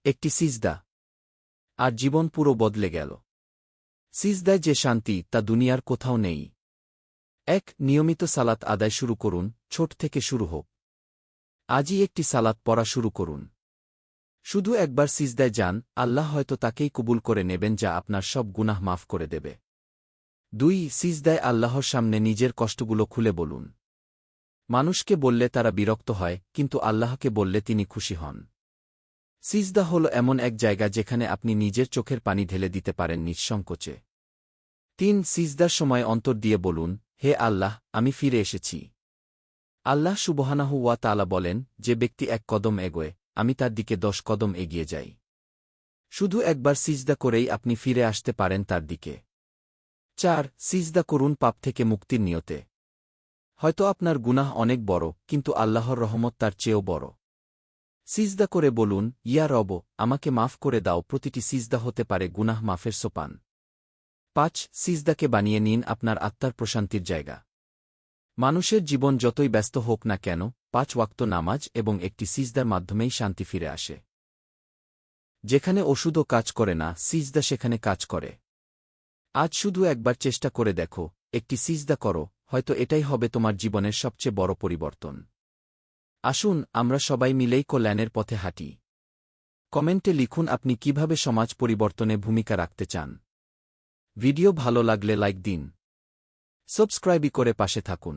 একটি সিজদা, আর জীবন পুরো বদলে গেল। সিজদায় যে শান্তি তা দুনিয়ার কোথাও নেই। নিয়মিত সালাত আদায় শুরু করুন, ছোট থেকে শুরু হোক। আজই একটি সালাত পড়া শুরু করুন। শুধু একবার সিজদায় যান, আল্লাহ হয়তো তাকেই কবুল করে নেবেন যা আপনার সব গুনাহ মাফ করে দেবে। 2 সিজদায় আল্লাহর সামনে নিজের কষ্টগুলো খুলে বলুন। মানুষকে বললে তারা বিরক্ত হয়, কিন্তু আল্লাহকে বললে তিনি খুশি হন। সিজদা হল এমন এক জায়গা যেখানে আপনি নিজের চোখের পানি ঢেলে দিতে পারেন নিঃসংকোচে। 3 সিজদার সময় অন্তর দিয়ে বলুন, হে আল্লাহ, আমি ফিরে এসেছি। আল্লাহ সুবহানাহু ওয়া তাআলা বলেন, যে ব্যক্তি 1 কদম এগোয়, আমি তার দিকে 10 কদম এগিয়ে যাই। শুধু একবার সিজদা করেই আপনি ফিরে আসতে পারেন তার দিকে। 4 সিজদা করুন পাপ থেকে মুক্তির নিয়তে। হয়তো আপনার গুনাহ অনেক বড়, কিন্তু আল্লাহর রহমত তার চেয়েও বড়। সিজদা করে বলুন, ইয়া রব, আমাকে মাফ করে দাও। প্রতিটি সিজদা হতে পারে গুনাহ মাফের সোপান। 5 সিজদাকে বানিয়ে নিন আপনার আত্মার প্রশান্তির জায়গা। মানুষের জীবন যতই ব্যস্ত হোক না কেন, 5 ওয়াক্ত নামাজ এবং একটি সিজদার মাধ্যমেই শান্তি ফিরে আসে। যেখানে ওষুধও কাজ করে না, সিজদা সেখানে কাজ করে। আজ শুধু একবার চেষ্টা করে দেখো, একটি সিজদা করো, হয়তো এটাই হবে তোমার জীবনের সবচেয়ে বড় পরিবর্তন। আসুন আমরা সবাই মিলেই কল্যাণের পথে হাঁটি। কমেন্টে লিখুন আপনি কিভাবে সমাজ পরিবর্তনে ভূমিকা রাখতে চান। ভিডিও ভালো লাগলে লাইক দিন। সাবস্ক্রাইব করে পাশে থাকুন।